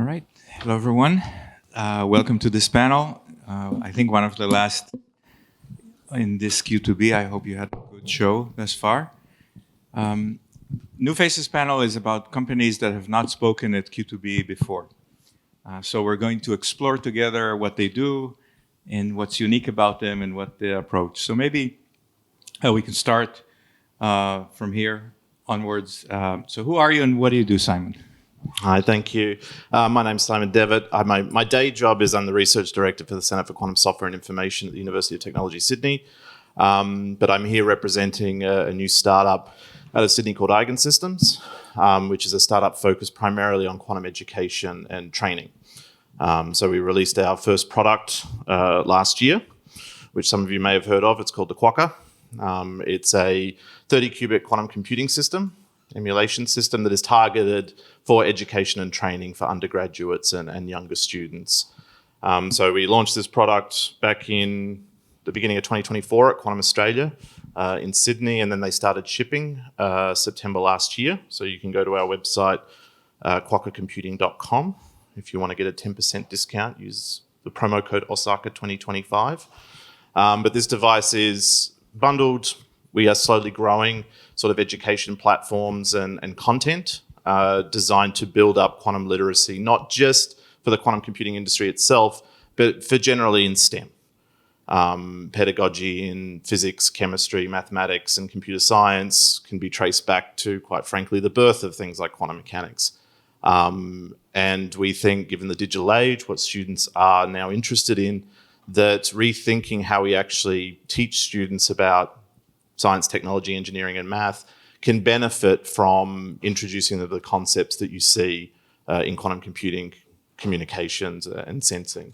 right. Hello, everyone. Welcome to this panel. I think one of the last in this Q2B. I hope you had a good show thus far. New Faces panel is about companies that have not spoken at Q2B before. So we're going to explore together what they do and what's unique about them and what they approach. So maybe we can start from here onwards. So who are you and what do you do, Simon? Hi, thank you. My name's Simon Devitt. My day job is I'm the Research Director for the Centre for Quantum Software and Information at the University of Technology, Sydney. But I'm here representing a new startup out of Sydney called Eigensystems, which is a startup focused primarily on quantum education and training. So we released our first product last year, which some of you may have heard of. It's called the QuEra. It's a 30-qubit quantum computing system, emulation system that is targeted for education and training for undergraduates and younger students. So we launched this product back in the beginning of 2024 at Quantum Australia in Sydney, and then they started shipping September last year. So you can go to our website, quokacomputing.com. If you want to get a 10% discount, use the promo code OSAKA2025. But this device is bundled. We are slowly growing sort of education platforms and content designed to build up quantum literacy, not just for the quantum computing industry itself, but for generally in STEM. Pedagogy in physics, chemistry, mathematics, and computer science can be traced back to, quite frankly, the birth of things like quantum mechanics. And we think, given the digital age, what students are now interested in, that rethinking how we actually teach students about science, technology, engineering, and math can benefit from introducing the concepts that you see in quantum computing, communications, and sensing.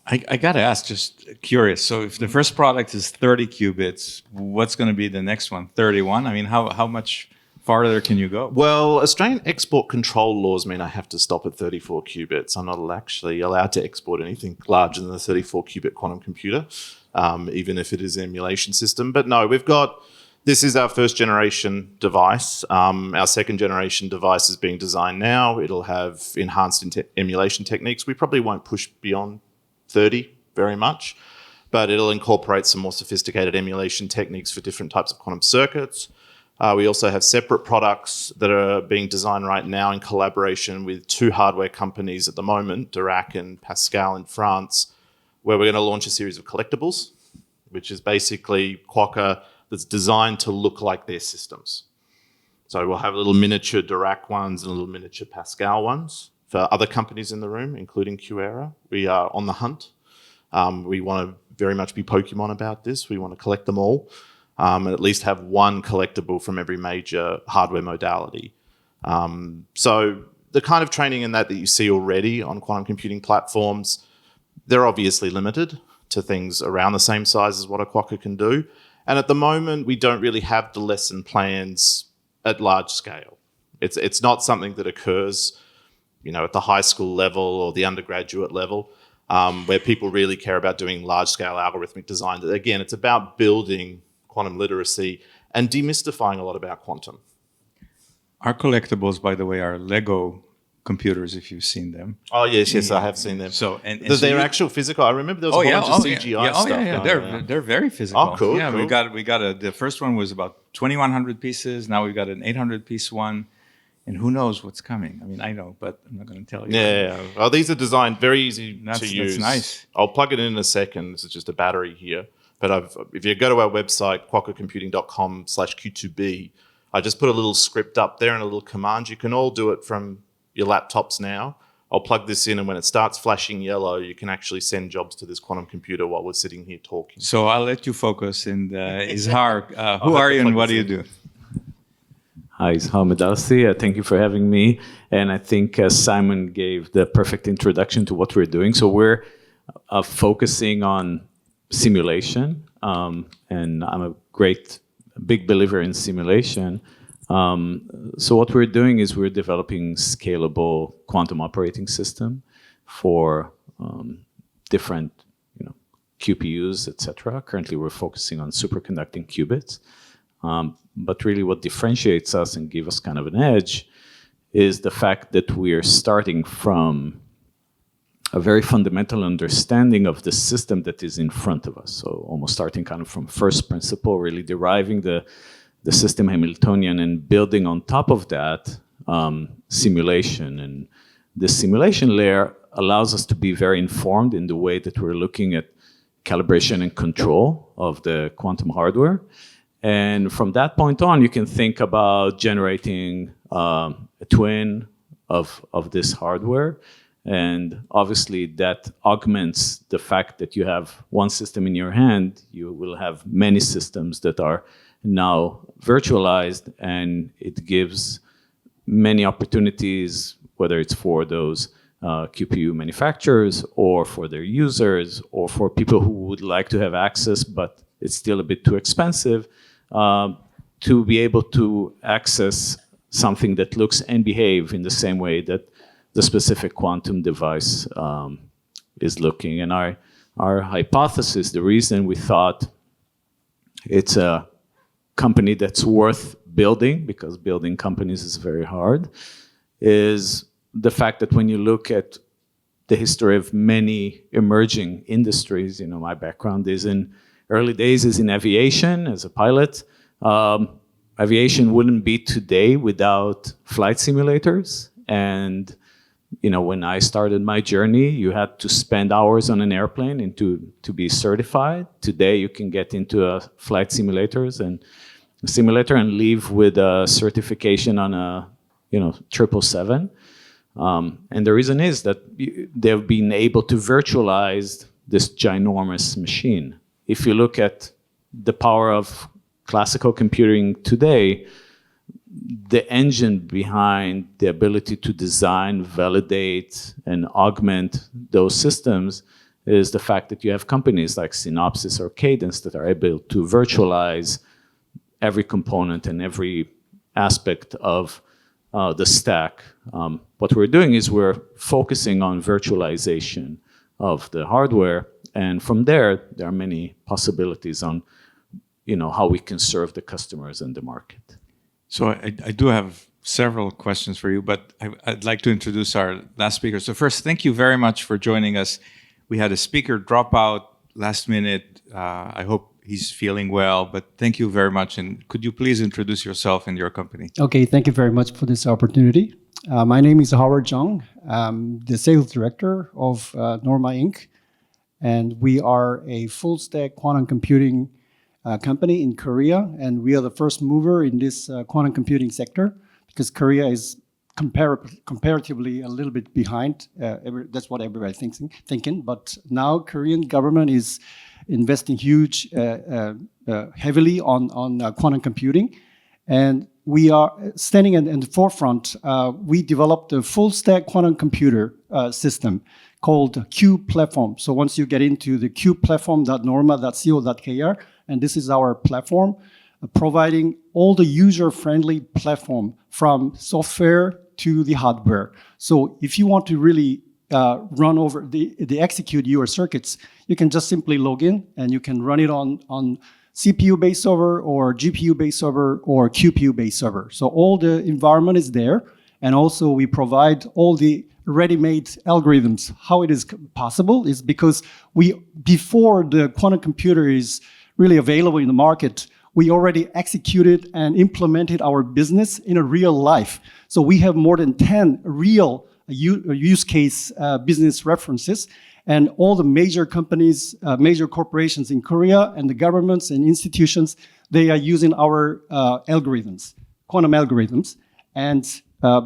I got to ask, just curious. So if the first product is 30 qubits, what's going to be the next one? 31? I mean, how much farther can you go? Well, Australian export control laws mean I have to stop at 34 qubits. I'm not actually allowed to export anything larger than a 34 qubit quantum computer, even if it is an emulation system. But no, this is our first generation device. Our second generation device is being designed now. It'll have enhanced emulation techniques. We probably won't push beyond 30 very much, but it'll incorporate some more sophisticated emulation techniques for different types of quantum circuits. We also have separate products that are being designed right now in collaboration with two hardware companies at the moment, Dirac and Pascal in France, where we're going to launch a series of collectibles, which is basically QuEra that's designed to look like their systems. So we'll have little miniature Dirac ones and little miniature Pascal ones. For other companies in the room, including QuEra, we are on the hunt. We want to very much be Pokemon about this. We want to collect them all and at least have one collectible from every major hardware modality. So the kind of training in that you see already on quantum computing platforms, they're obviously limited to things around the same size as what a QuEra can do. And at the moment, we don't really have the lesson plans at large scale. It's not something that occurs at the high school level or the undergraduate level, where people really care about doing large-scale algorithmic design. Again, it's about building quantum literacy and demystifying a lot about quantum. Our collectibles, by the way, are Lego computers, if you've seen them. Oh, yes, I have seen them. So they're actual physical. I remember there was a bunch of CGI stuff. Yeah. They're very physical. Oh, cool. Yeah, cool. we got the first one was about 2,100 pieces. Now we've got an 800-piece one. And who knows what's coming? I mean, I know, but I'm not going to tell you. Yeah. Well, these are designed very easy to use. That's nice. I'll plug it in a second. This is just a battery here. But if you go to our website, quokacomputing.com/Q2B, I just put a little script up there and a little command. You can all do it from your laptops now. I'll plug this in, and when it starts flashing yellow, you can actually send jobs to this quantum computer while we're sitting here talking. So I'll let you focus. And Izhar, who are you and what do you do? Hi, Izhar Medalsy. Thank you for having me. And I think Simon gave the perfect introduction to what we're doing. So we're focusing on simulation, and I'm a big believer in simulation. So what we're doing is we're developing scalable quantum operating system for different QPUs, etc. Currently, we're focusing on superconducting qubits. But really what differentiates us and gives us kind of an edge is the fact that we are starting from a very fundamental understanding of the system that is in front of us. So almost starting kind of from first principle, really deriving the system Hamiltonian and building on top of that simulation. And this simulation layer allows us to be very informed in the way that we're looking at calibration and control of the quantum hardware. And from that point on, you can think about generating a twin of this hardware. And obviously that augments the fact that you have one system in your hand. You will have many systems that are now virtualized, and it gives many opportunities, whether it's for those QPU manufacturers or for their users or for people who would like to have access, but it's still a bit too expensive, to be able to access something that looks and behave in the same way that the specific quantum device is looking. And our hypothesis, the reason we thought it's a company that's worth building, because building companies is very hard, is the fact that when you look at the history of many emerging industries, my background is in early days is in aviation as a pilot. Aviation wouldn't be today without flight simulators. And when I started my journey, you had to spend hours on an airplane and to be certified. Today, you can get into a flight simulator and leave with a certification on a 777. And the reason is that they've been able to virtualize this ginormous machine. If you look at the power of classical computing today, the engine behind the ability to design, validate, and augment those systems is the fact that you have companies like Synopsys or Cadence that are able to virtualize every component and every aspect of the stack. What we're doing is we're focusing on virtualization of the hardware, and from there are many possibilities on how we can serve the customers and the market. So I do have several questions for you, but I'd like to introduce our last speaker. So first, thank you very much for joining us. We had a speaker drop out last minute. I hope he's feeling well, but thank you very much. And could you please introduce yourself and your company? Okay, thank you very much for this opportunity. My name is Howard Jung. I'm the sales director of Norma Inc. And we are a full stack quantum computing company in Korea, and we are the first mover in this quantum computing sector because Korea is comparatively a little bit behind. That's what everybody thinking. But now Korean government is investing heavily on quantum computing, and we are standing in the forefront. We developed a full stack quantum computer system called Q platform. So once you get into the qplatform.norma.co.kr, and this is our platform, providing all the user-friendly platform from software to the hardware. So if you want to really execute your circuits, you can just simply log in and you can run it on CPU-based server or GPU-based server or QPU-based server. So all the environment is there. And also we provide all the ready-made algorithms. How it is possible is because before the quantum computer is really available in the market, we already executed and implemented our business in a real life. So we have more than 10 real use case business references, and all the major companies, major corporations in Korea and the governments and institutions, they are using our algorithms, quantum algorithms. And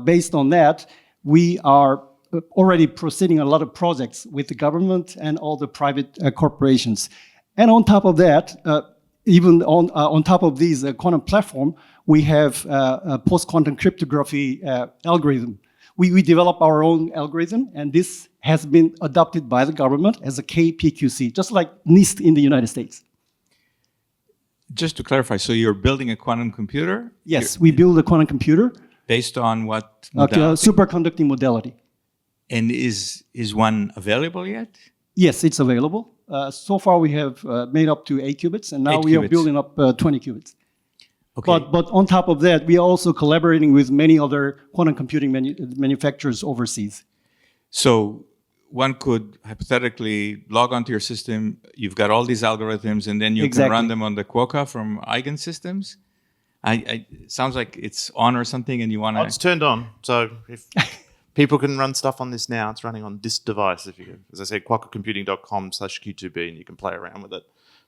based on that, we are already proceeding a lot of projects with the government and all the private corporations. And on top of that, even on top of these quantum platform, we have a post-quantum cryptography algorithm. We develop our own algorithm, and this has been adopted by the government as a KPQC, just like NIST in the United States. Just to clarify, so you're building a quantum computer? Yes, we build a quantum computer. Based on what modality? Superconducting modality. And is one available yet? Yes, it's available. So far we have made up to 8 qubits, and now we are building up 20 qubits. Okay. But on top of that, we are also collaborating with many other quantum computing manufacturers overseas. So one could hypothetically log onto your system, you've got all these algorithms, and then you can run them on the QuEra from Eigensystems. It sounds like it's on or something, and you want to... It's turned on. So if people can run stuff on this now, it's running on this device. If you, as I said, quackercomputing.com/Q2B, and you can play around with it.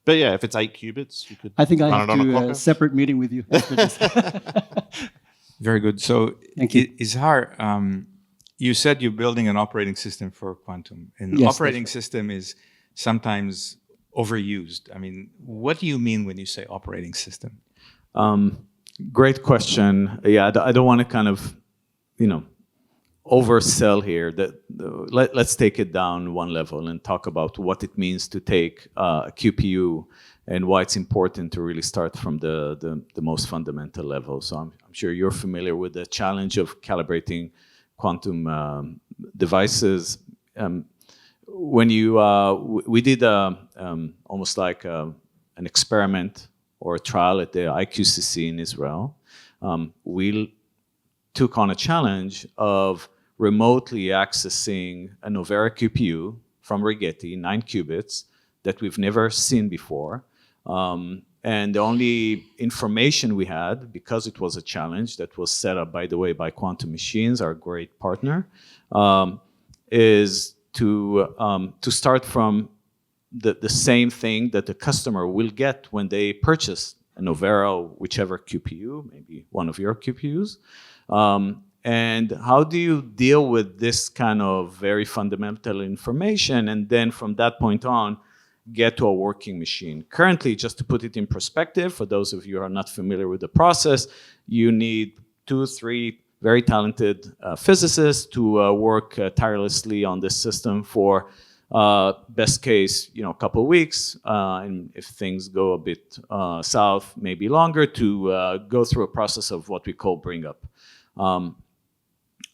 But yeah, if it's 8 qubits, you could I think I run have it on a to Quacker. a separate meeting with you after this. Very good. So, Thank you. Izhar, you said you're building an operating system for quantum. And Yes, operating that's right. system is sometimes overused. I mean, what do you mean when you say operating system? Great question. Yeah, I don't want to kind of, oversell here. Let's take it down one level and talk about what it means to take a QPU and why it's important to really start from the most fundamental level. So I'm sure you're familiar with the challenge of calibrating quantum devices. When we did almost like an experiment or a trial at the IQCC in Israel, we took on a challenge of remotely accessing a Novera QPU from Rigetti, 9 qubits, that we've never seen before. And the only information we had, because it was a challenge that was set up, by the way, by Quantum Machines, our great partner, is to start from the same thing that the customer will get when they purchase a Novera, whichever QPU, maybe one of your QPUs. And how do you deal with this kind of very fundamental information, and then from that point on, get to a working machine? Currently, just to put it in perspective, for those of you who are not familiar with the process, you need 2-3 very talented physicists to work tirelessly on this system for best case, a couple of weeks, and if things go a bit south, maybe longer, to go through a process of what we call bring up.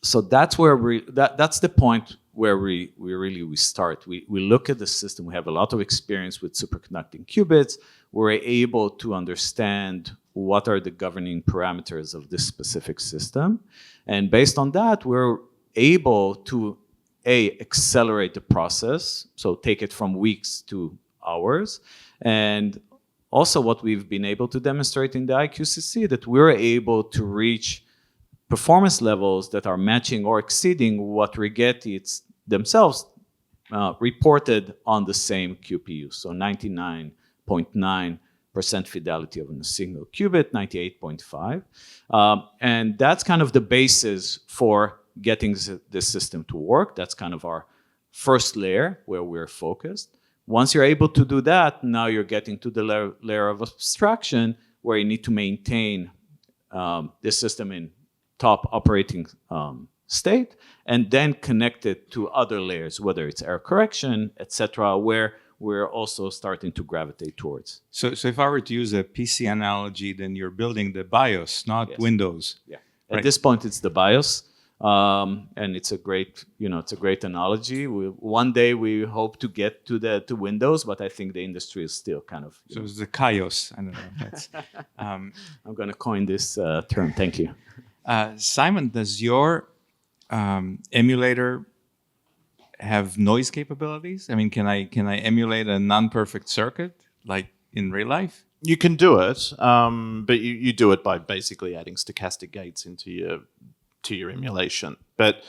So that's where that's the point where we really start. We look at the system. We have a lot of experience with superconducting qubits. We're able to understand what are the governing parameters of this specific system, and based on that, we're able to accelerate the process, so take it from weeks to hours, and also what we've been able to demonstrate in the IQCC, that we're able to reach performance levels that are matching or exceeding what Rigetti themselves reported on the same QPU. So 99.9% fidelity of a single qubit, 98.5. And that's kind of the basis for getting this system to work. That's kind of our first layer where we're focused. Once you're able to do that, now you're getting to the layer of abstraction where you need to maintain this system in top operating state, and then connect it to other layers, whether it's error correction, etc., where we're also starting to gravitate towards. So if I were to use a PC analogy, then you're building the BIOS, not Windows. Yeah. Right. At this point, it's the BIOS, and it's a great analogy. One day we hope to get to Windows, but I think the industry is still kind of. So it's the KAIOS. I don't know. That's, I'm going to coin this term. Thank you. Simon, does your emulator have noise capabilities? I mean, can I emulate a non-perfect circuit like in real life? You can do it, but you do it by basically adding stochastic gates into your emulation. But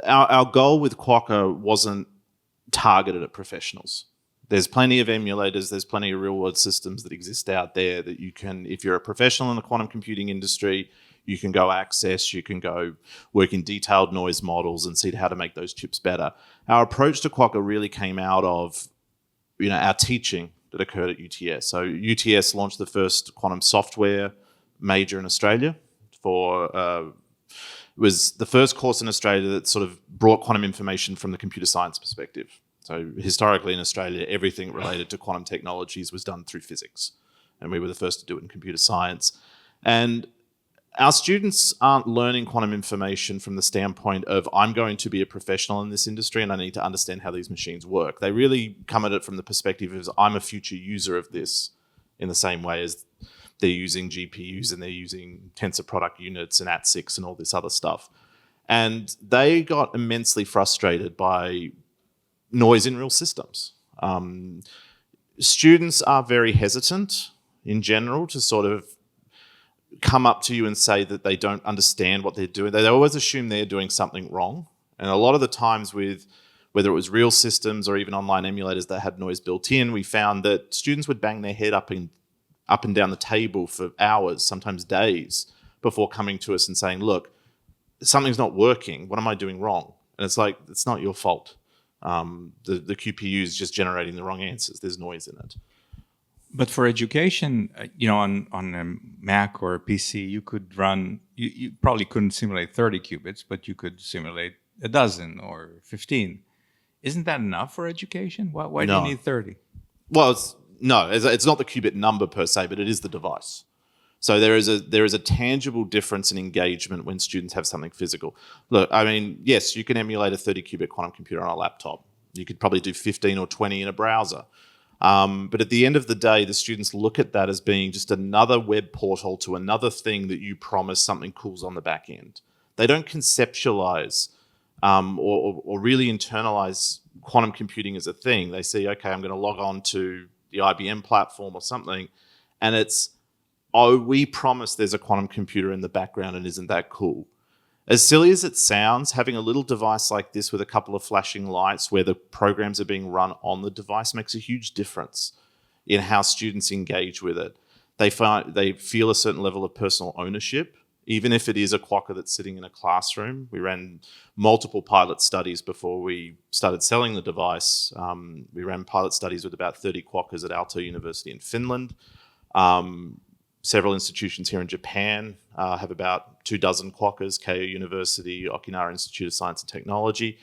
our goal with QuEra wasn't targeted at professionals. There's plenty of emulators, there's plenty of real-world systems that exist out there that you can, if you're a professional in the quantum computing industry, you can go access, you can go work in detailed noise models and see how to make those chips better. Our approach to QuEra really came out of our teaching that occurred at UTS. So UTS launched the first quantum software major in Australia. It was the first course in Australia that sort of brought quantum information from the computer science perspective. So historically in Australia, everything related to quantum technologies was done through physics. And we were the first to do it in computer science. And our students aren't learning quantum information from the standpoint of, I'm going to be a professional in this industry and I need to understand how these machines work. They really come at it from the perspective of, I'm a future user of this, in the same way as they're using GPUs and they're using tensor product units and AT6 and all this other stuff. And they got immensely frustrated by noise in real systems. Students are very hesitant in general to sort of come up to you and say that they don't understand what they're doing. They always assume they're doing something wrong. And a lot of the times with whether it was real systems or even online emulators that had noise built in, we found that students would bang their head up and down the table for hours, sometimes days, before coming to us and saying, look, something's not working. What am I doing wrong? And it's like, it's not your fault. The QPU is just generating the wrong answers. There's noise in it. But for education, on a Mac or a PC, you could run, you probably couldn't simulate 30 qubits, but you could simulate a dozen or 15. Isn't that enough for education? Why do you need 30? Well, it's not the qubit number per se, but it is the device. So there is a tangible difference in engagement when students have something physical. Look, I mean, yes, you can emulate a 30-qubit quantum computer on a laptop. You could probably do 15 or 20 in a browser. But at the end of the day, the students look at that as being just another web portal to another thing that you promise something cool's on the back end. They don't conceptualize or really internalize quantum computing as a thing. They see, okay, I'm going to log on to the IBM platform or something, and it's, oh, we promise there's a quantum computer in the background, and isn't that cool? As silly as it sounds, having a little device like this with a couple of flashing lights where the programs are being run on the device makes a huge difference in how students engage with it. They feel a certain level of personal ownership, even if it is a quokka that's sitting in a classroom. We ran multiple pilot studies before we started selling the device. We ran pilot studies with about 30 quokkas at Aalto University in Finland. Several institutions here in Japan have about 24 quokkas, Keio University, Okinawa Institute of Science and Technology.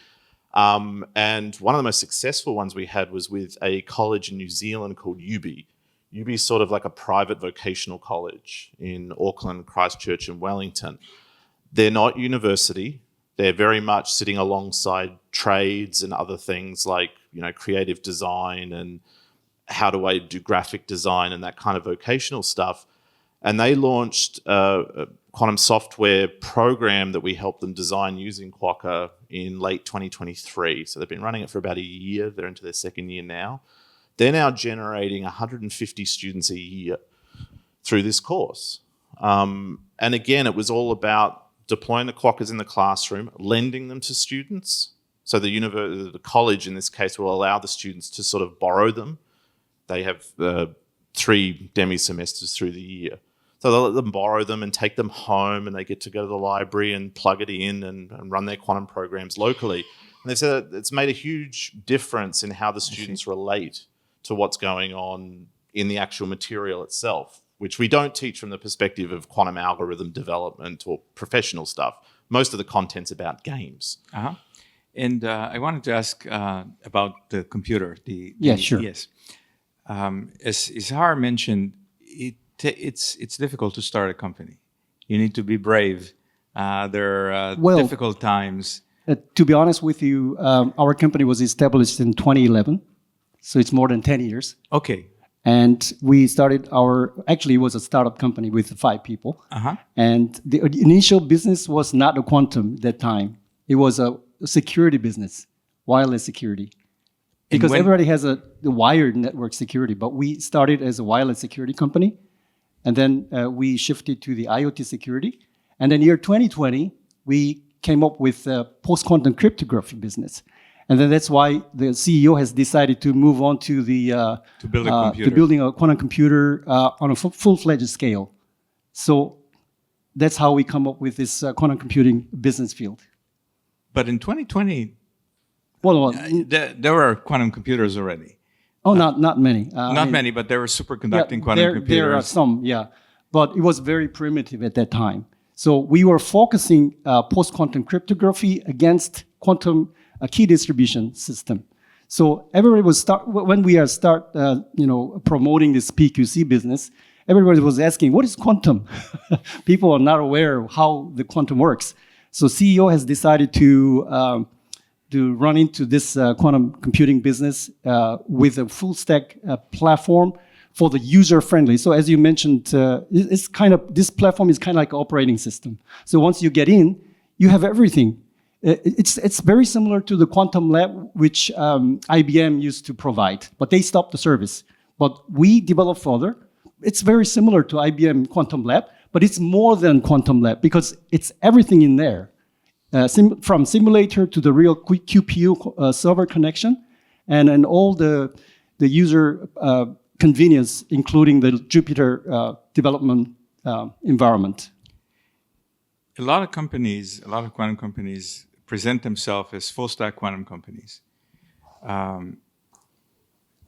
And one of the most successful ones we had was with a college in New Zealand called UB. UB is sort of like a private vocational college in Auckland, Christchurch and Wellington. They're not university. They're very much sitting alongside trades and other things like, creative design and how do I do graphic design and that kind of vocational stuff. And they launched a quantum software program that we helped them design using quokka in late 2023. So they've been running it for about a year. They're into their second year now. They're now generating 150 students a year through this course. And again, it was all about deploying the quokkas in the classroom, lending them to students. So the college in this case will allow the students to sort of borrow them. They have 3 demi-semesters through the year. So they'll let them borrow them and take them home, and they get to go to the library and plug it in and run their quantum programs locally. And they've said it's made a huge difference in how the students relate to what's going on in the actual material itself, which we don't teach from the perspective of quantum algorithm development or professional stuff. Most of the content's about games. Uh-huh. And I wanted to ask about the computer. Sure. Yes. As Izhar mentioned, it's difficult to start a company. You need to be brave. There are difficult times. To be honest with you, our company was established in 2011, so it's more than 10 years. Okay. And we started it was a startup company with 5 people. Uh-huh. And the initial business was not a quantum at that time. It was a security business, wireless security. Because everybody has the wired network security, but we started as a wireless security company. And then we shifted to the IoT security. And then year 2020, we came up with a post-quantum cryptography business. And then that's why the CEO has decided to move on to building a quantum computer on a full-fledged scale. So that's how we come up with this quantum computing business field. But in 2020, there were quantum computers already. Oh, not many. Not many, but there were superconducting quantum computers. There are some, yeah. But it was very primitive at that time. So we were focusing post-quantum cryptography against quantum key distribution system. So everybody was when we start promoting this PQC business, everybody was asking, what is quantum? People are not aware of how the quantum works. So CEO has decided to run into this quantum computing business with a full stack platform for the user friendly. So as you mentioned, it's kind of, this platform is kind of like an operating system. So once you get in, you have everything. It's very similar to the quantum lab, which IBM used to provide, but they stopped the service. But we developed further. It's very similar to IBM Quantum Lab, but it's more than Quantum Lab because it's everything in there. From simulator to the real QPU server connection, and all the user convenience, including the Jupyter development environment. A lot of companies, a lot of quantum companies present themselves as full-stack quantum companies.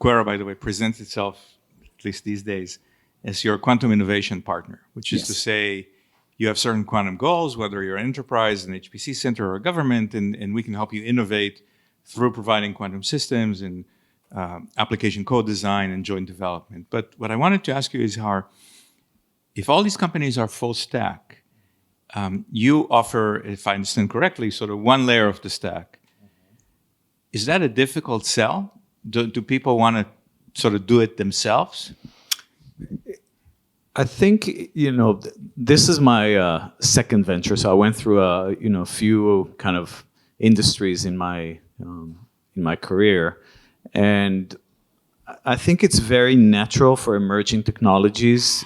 QuEra, by the way, presents itself, at least these days, as your quantum innovation partner, which is to say you have certain quantum goals, whether you're an enterprise, an HPC center, or a government, and we can help you innovate through providing quantum systems and application code design and joint development. But what I wanted to ask you is, Izhar, if all these companies are full stack, you offer, if I understand correctly, sort of one layer of the stack. Is that a difficult sell? Do people want to sort of do it themselves? I think, this is my second venture. So I went through a few kind of industries in my career, and I think it's very natural for emerging technologies,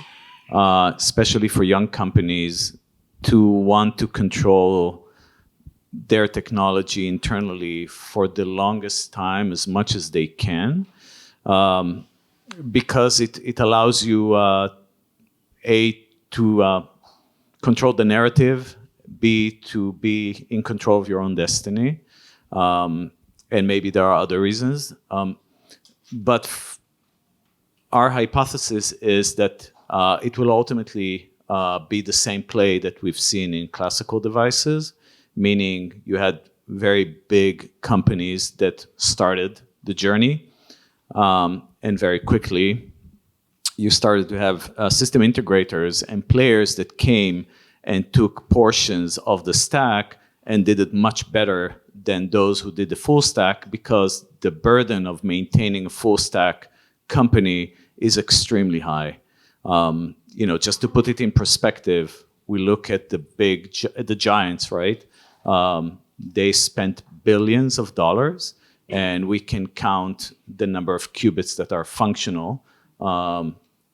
especially for young companies, to want to control their technology internally for the longest time as much as they can, because it allows you to control the narrative, B, to be in control of your own destiny, and maybe there are other reasons. But our hypothesis is that it will ultimately be the same play that we've seen in classical devices, meaning you had very big companies that started the journey, and very quickly you started to have system integrators and players that came and took portions of the stack and did it much better than those who did the full stack, because the burden of maintaining a full stack company is extremely high. Just to put it in perspective, we look at the giants, right? They spent billions of dollars, and we can count the number of qubits that are functional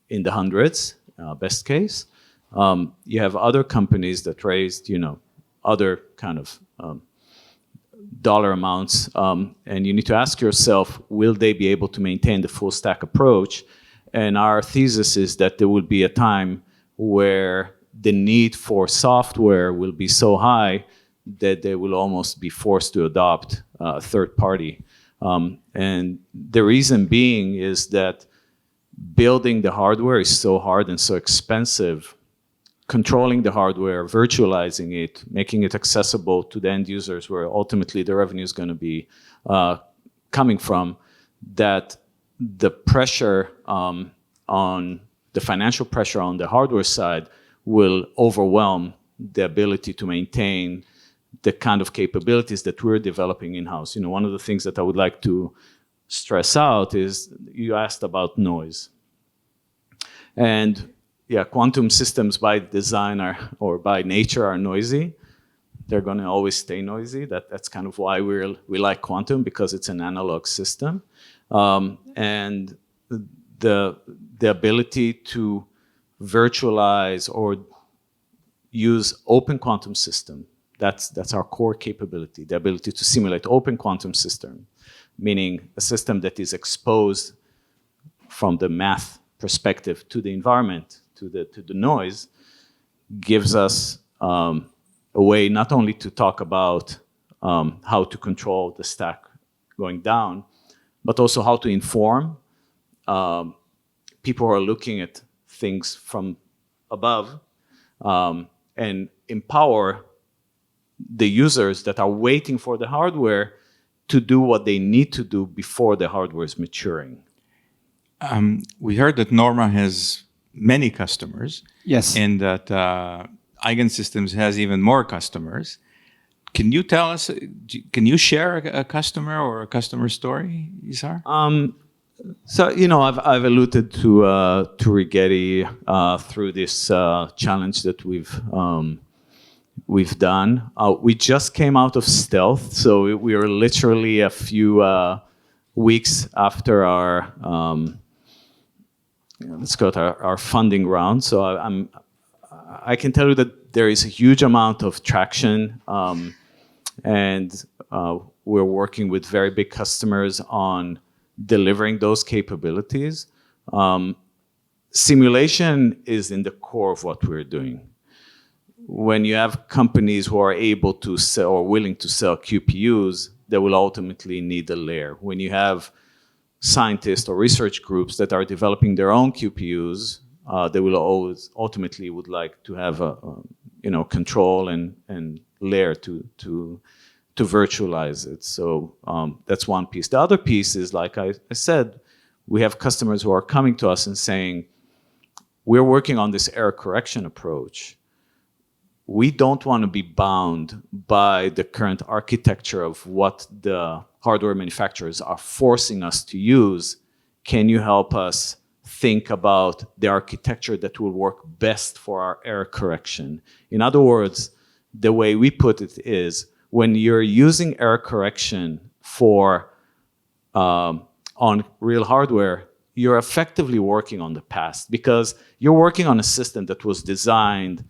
in the hundreds, best case. You have other companies that raised, other kind of dollar amounts, and you need to ask yourself, will they be able to maintain the full stack approach? And our thesis is that there will be a time where the need for software will be so high that they will almost be forced to adopt a third party. And the reason being is that building the hardware is so hard and so expensive. Controlling the hardware, virtualizing it, making it accessible to the end users where ultimately the revenue is going to be coming from, that the pressure on the financial pressure on the hardware side will overwhelm the ability to maintain the kind of capabilities that we're developing in-house. One of the things that I would like to stress out is you asked about noise. And yeah, quantum systems by design or by nature are noisy. They're going to always stay noisy. That's kind of why we like quantum, because it's an analog system. And the ability to virtualize or use open quantum system, that's our core capability. The ability to simulate open quantum system, meaning a system that is exposed from the math perspective to the environment, to the noise, gives us a way not only to talk about how to control the stack going down, but also how to inform people who are looking at things from above, and empower the users that are waiting for the hardware to do what they need to do before the hardware is maturing. We heard that Norma has many customers. Yes. And that Eigensystems has even more customers. Can you tell us, can you share a customer or a customer story, Izhar? So, I've alluded to Rigetti through this challenge that we've done. We just came out of stealth, so we were literally a few weeks after our our funding round. So I can tell you that there is a huge amount of traction, and we're working with very big customers on delivering those capabilities. Simulation is in the core of what we're doing. When you have companies who are able to sell or willing to sell QPUs, they will ultimately need a layer. When you have scientists or research groups that are developing their own QPUs, they will always ultimately would like to have a control and layer to virtualize it. So that's one piece. The other piece is, like I said, we have customers who are coming to us and saying, we're working on this error correction approach. We don't want to be bound by the current architecture of what the hardware manufacturers are forcing us to use. Can you help us think about the architecture that will work best for our error correction? In other words, the way we put it is, when you're using error correction for on real hardware, you're effectively working on the past, because you're working on a system that was designed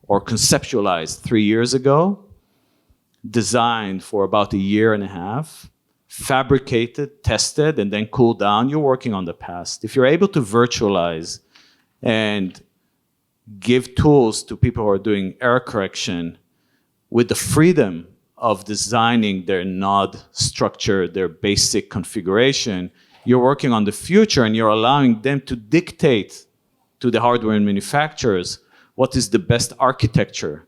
or conceptualized 3 years ago, designed for about a year and a half, fabricated, tested, and then cooled down. You're working on the past. If you're able to virtualize and give tools to people who are doing error correction with the freedom of designing their node structure, their basic configuration, you're working on the future, and you're allowing them to dictate to the hardware manufacturers what is the best architecture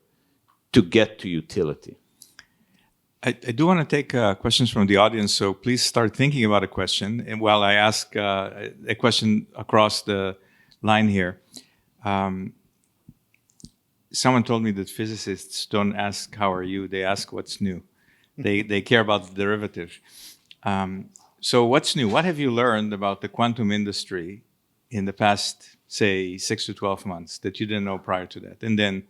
to get to utility. I do want to take questions from the audience, so please start thinking about a question. And while I ask a question across the line here, someone told me that physicists don't ask, how are you? They ask what's new. They care about the derivative. So what's new? What have you learned about the quantum industry in the past, say, 6 to 12 months that you didn't know prior to that? And then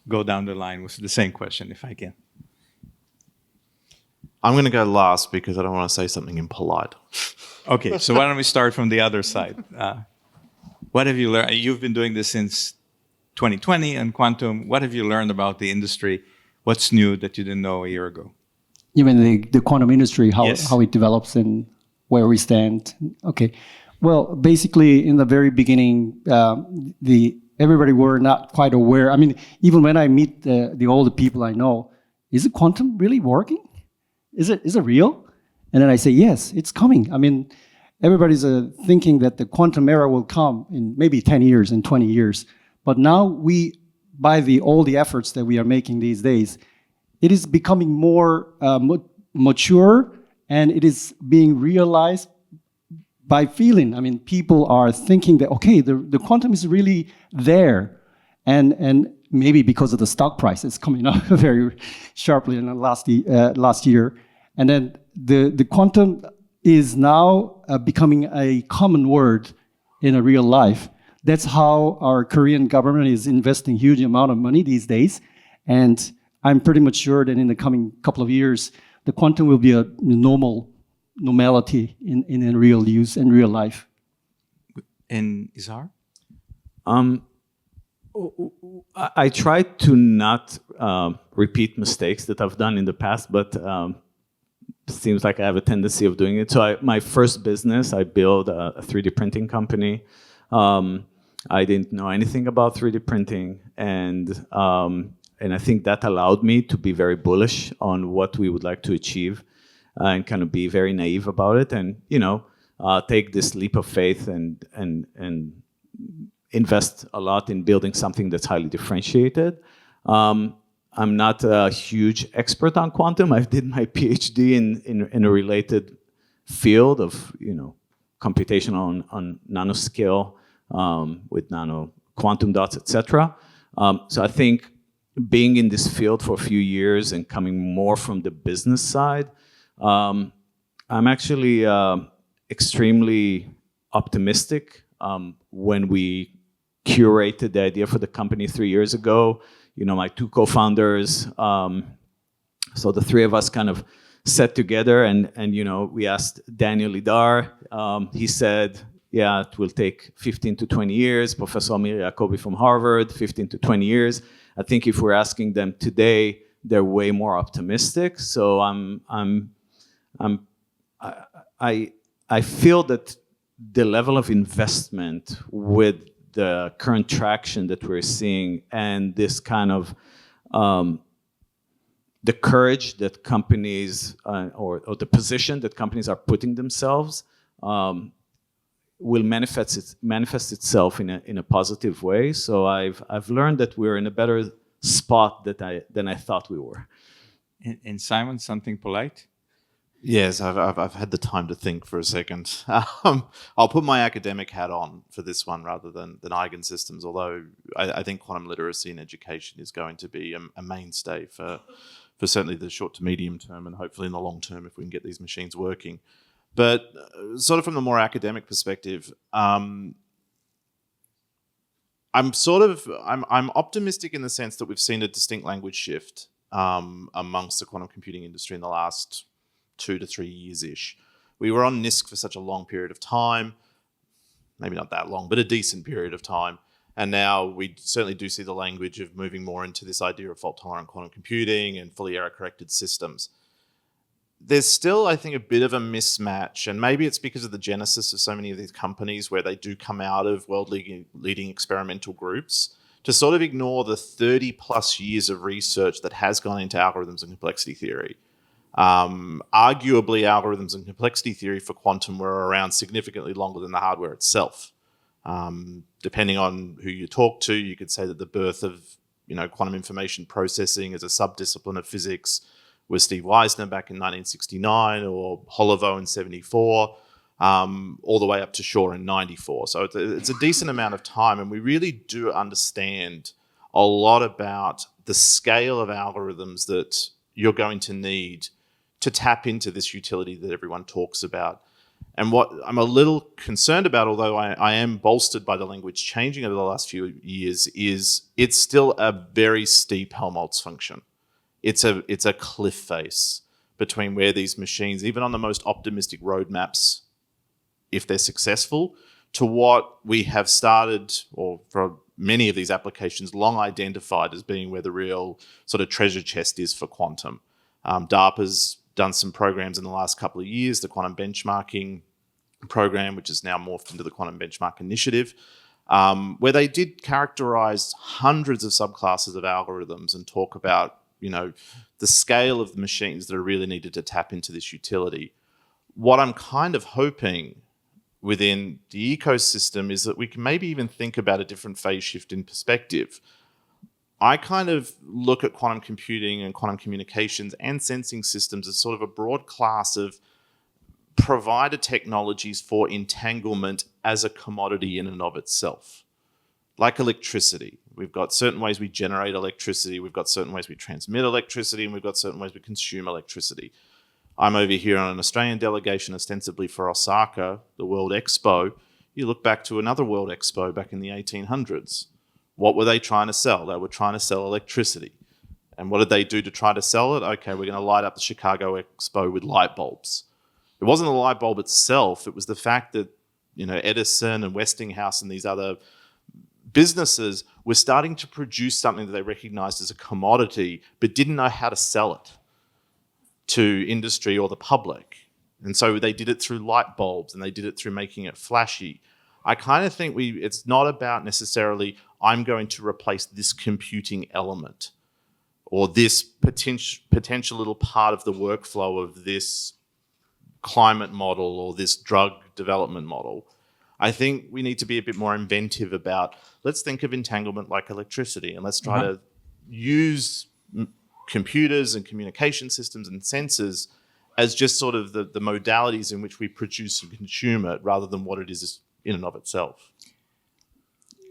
go down the line with the same question, if I can. I'm going to go last because I don't want to say something impolite. Okay, so why don't we start from the other side? What have you learned? You've been doing this since 2020 and quantum. What have you learned about the industry? What's new that you didn't know a year ago? You mean the quantum industry, Yes. how it develops and where we stand? Okay. Well, basically, in the very beginning, everybody were not quite aware. I mean, even when I meet the older people I know, is it quantum really working? Is it real? And then I say, yes, it's coming. I mean, everybody's thinking that the quantum era will come in maybe 10 years and 20 years. But now by all the efforts that we are making these days, it is becoming more mature, and it is being realized by feeling. I mean, people are thinking that, okay, the quantum is really there. And maybe because of the stock price, it's coming up very sharply in the last year. And then the quantum is now becoming a common word in a real life. That's how our Korean government is investing huge amount of money these days. And I'm pretty much sure that in the coming couple of years, the quantum will be a normality in real use and real life. And Izhar? I try to not repeat mistakes that I've done in the past, but it seems like I have a tendency of doing it. So my first business, I built a 3D printing company. I didn't know anything about 3D printing, and I think that allowed me to be very bullish on what we would like to achieve, and kind of be very naive about it, and take this leap of faith and invest a lot in building something that's highly differentiated. I'm not a huge expert on quantum. I did my PhD in a related field of computation on nanoscale with nano quantum dots, etc. So I think being in this field for a few years and coming more from the business side, I'm actually extremely optimistic when we curated the idea for the company 3 years ago. You know, my two co-founders, so the three of us kind of sat together and you know, we asked Daniel Idar. He said, yeah, it will take 15 to 20 years. Professor Amir Yacobi from Harvard, 15 to 20 years. I think if we're asking them today, they're way more optimistic. So I feel that the level of investment with the current traction that we're seeing and this kind of the courage that companies or the position that companies are putting themselves will manifest itself in a positive way. So I've learned that we're in a better spot than I thought we were. And Simon, something polite? Yes, I've had the time to think for a second. I'll put my academic hat on for this one rather than Eigensystems, although I think quantum literacy in education is going to be a mainstay for certainly the short to medium term and hopefully in the long term if we can get these machines working. But sort of from the more academic perspective, I'm optimistic in the sense that we've seen a distinct language shift amongst the quantum computing industry in the last 2 to 3 years-ish. We were on NISC for such a long period of time, maybe not that long, but a decent period of time. And now we certainly do see the language of moving more into this idea of fault-tolerant quantum computing and fully error-corrected systems. There's still, I think, a bit of a mismatch, and maybe it's because of the genesis of so many of these companies where they do come out of world-leading experimental groups, to sort of ignore the 30-plus years of research that has gone into algorithms and complexity theory. Arguably, algorithms and complexity theory for quantum were around significantly longer than the hardware itself. Depending on who you talk to, you could say that the birth of quantum information processing as a subdiscipline of physics was Steve Weisner back in 1969 or Holovo in 74, all the way up to Shaw in 94. So it's a decent amount of time, and we really do understand a lot about the scale of algorithms that you're going to need to tap into this utility that everyone talks about. And what I'm a little concerned about, although I am bolstered by the language changing over the last few years, is it's still a very steep Helmholtz function. It's a cliff face between where these machines, even on the most optimistic roadmaps, if they're successful, to what we have started, or for many of these applications, long identified as being where the real sort of treasure chest is for quantum. DARPA's done some programs in the last couple of years, the quantum benchmarking program, which is now morphed into the Quantum Benchmark Initiative, where they did characterize hundreds of subclasses of algorithms and talk about, the scale of the machines that are really needed to tap into this utility. What I'm kind of hoping within the ecosystem is that we can maybe even think about a different phase shift in perspective. I kind of look at quantum computing and quantum communications and sensing systems as sort of a broad class of provider technologies for entanglement as a commodity in and of itself. Like electricity. We've got certain ways we generate electricity, we've got certain ways we transmit electricity, and we've got certain ways we consume electricity. I'm over here on an Australian delegation ostensibly for Osaka, the World Expo. You look back to another World Expo back in the 1800s. What were they trying to sell? They were trying to sell electricity. And what did they do to try to sell it? Okay, we're going to light up the Chicago Expo with light bulbs. It wasn't the light bulb itself. It was the fact that, Edison and Westinghouse and these other businesses were starting to produce something that they recognized as a commodity, but didn't know how to sell it to industry or the public. And so they did it through light bulbs and they did it through making it flashy. I kind of think it's not about necessarily, I'm going to replace this computing element or this potential little part of the workflow of this climate model or this drug development model. I think we need to be a bit more inventive about, let's think of entanglement like electricity, and let's try to use computers and communication systems and sensors as just sort of the modalities in which we produce and consume it rather than what it is in and of itself.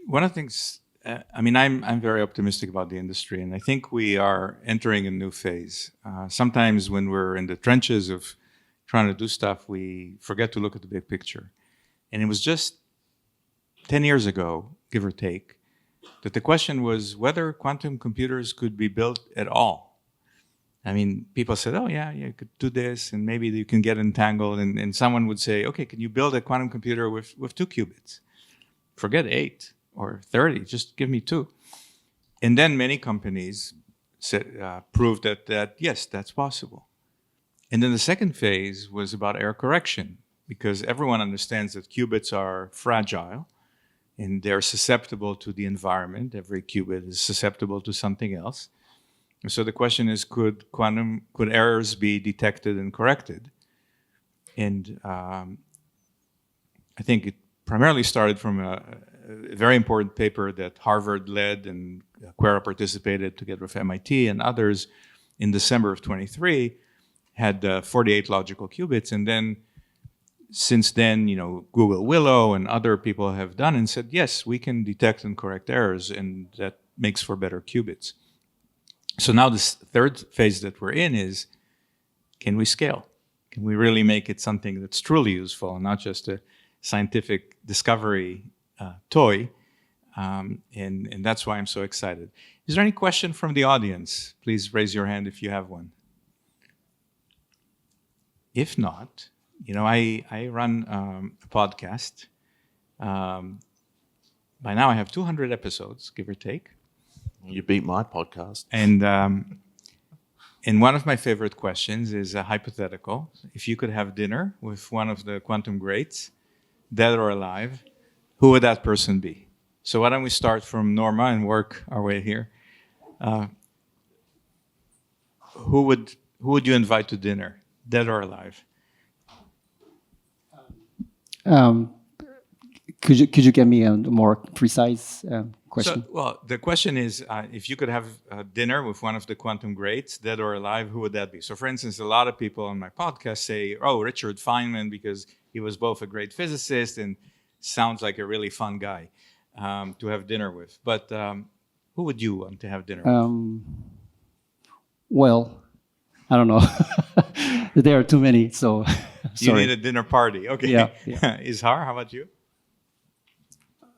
One of the things, I'm very optimistic about the industry, and I think we are entering a new phase. Sometimes when we're in the trenches of trying to do stuff, we forget to look at the big picture. And it was just 10 years ago, give or take, that the question was whether quantum computers could be built at all. I mean, people said, oh, yeah, you could do this, and maybe you can get entangled. And someone would say, okay, can you build a quantum computer with 2 qubits? Forget 8 or 30, just give me 2. And then many companies proved that, yes, that's possible. And then the second phase was about error correction, because everyone understands that qubits are fragile and they're susceptible to the environment. Every qubit is susceptible to something else. And so the question is, could errors be detected and corrected? And I think it primarily started from a very important paper that Harvard led and QuEra participated together with MIT and others in December of 23, had 48 logical qubits. And then since then, Google Willow and other people have done and said, yes, we can detect and correct errors, and that makes for better qubits. So now this third phase that we're in is, can we scale? Can we really make it something that's truly useful and not just a scientific discovery toy? And that's why I'm so excited. Is there any question from the audience? Please raise your hand if you have one. If not, I run a podcast. By now I have 200 episodes, give or take. You beat my podcast. And one of my favorite questions is a hypothetical. If you could have dinner with one of the quantum greats, dead or alive, who would that person be? So why don't we start from Norma and work our way here? Who would you invite to dinner, dead or alive? Could you give me a more precise question? So, the question is, if you could have dinner with one of the quantum greats, dead or alive, who would that be? So, for instance, a lot of people on my podcast say, oh, Richard Feynman, because he was both a great physicist and sounds like a really fun guy to have dinner with. But who would you want to have dinner with? Well, I don't know. There are too many, so you need a dinner party. Okay. Yeah. Izhar, how about you?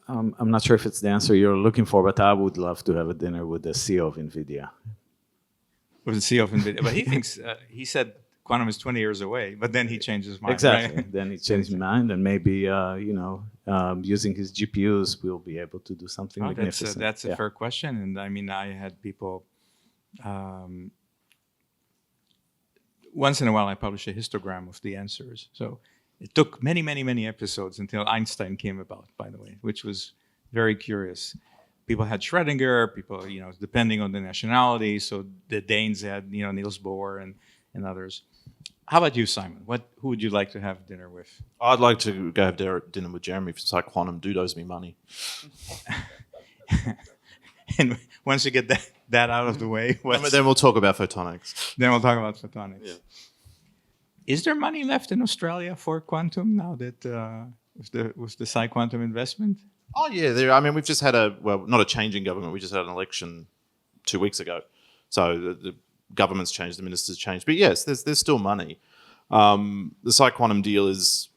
I'm not sure if it's the answer you're looking for, but I would love to have a dinner with the CEO of NVIDIA. With the CEO of NVIDIA. But he thinks, he said quantum is 20 years away, but then he changed his mind. Exactly. Right? Then he changed his mind, and maybe, using his GPUs, we'll be able to do something magnificent. That's a fair question. And I mean, I had people... once in a while, I publish a histogram of the answers. So it took many, many, many episodes until Einstein came about, by the way, which was very curious. People had Schrödinger, people, depending on the nationality. So the Danes had, Niels Bohr and others. How about you, Simon? Who would you like to have dinner with? I'd like to go have dinner with Jeremy for quantum owes me money. And once you get that out of the way, then we'll talk about photonics. Then we'll talk about photonics. Yeah. Is there money left in Australia for quantum now that with the PsiQuantum investment? Oh yeah, we've just had not a change in government. We just had an election 2 weeks ago, so the government's changed, the ministers changed. But yes, there's still money. The PsiQuantum deal is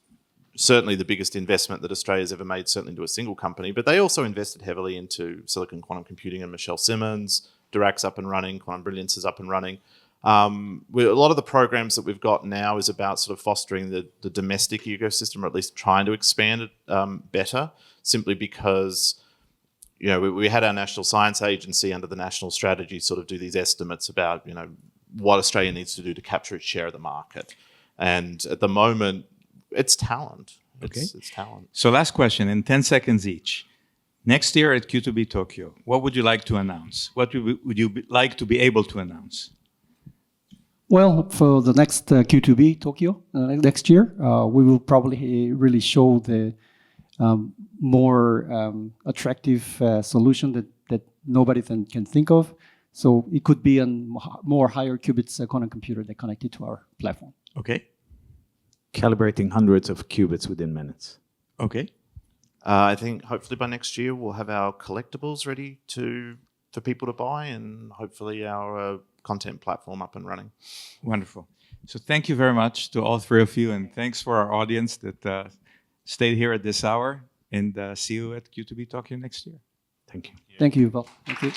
certainly the biggest investment that Australia's ever made, certainly into a single company. But they also invested heavily into silicon quantum computing and Michelle Simmons. Dirac's up and running. Quantum Brilliance is up and running. A lot of the programs that we've got now is about sort of fostering the domestic ecosystem, or at least trying to expand it better, simply because we had our National Science Agency under the National Strategy sort of do these estimates about what Australia needs to do to capture its share of the market. And at the moment, it's talent. It's talent. So last question in 10 seconds each. Next year at Q2B Tokyo, what would you like to announce? What would you like to be able to announce? Well, for the next Q2B Tokyo next year, we will probably really show the more attractive solution that nobody can think of. So it could be a more higher qubits quantum computer that connected to our platform. Okay. Calibrating hundreds of qubits within minutes. Okay. I think hopefully by next year we'll have our collectibles ready for people to buy, and hopefully our content platform up and running. Wonderful. So thank you very much to all three of you, and thanks for our audience that stayed here at this hour. And see you at Q2B Tokyo next year. Thank you. Thank you, Yuval. Thank you.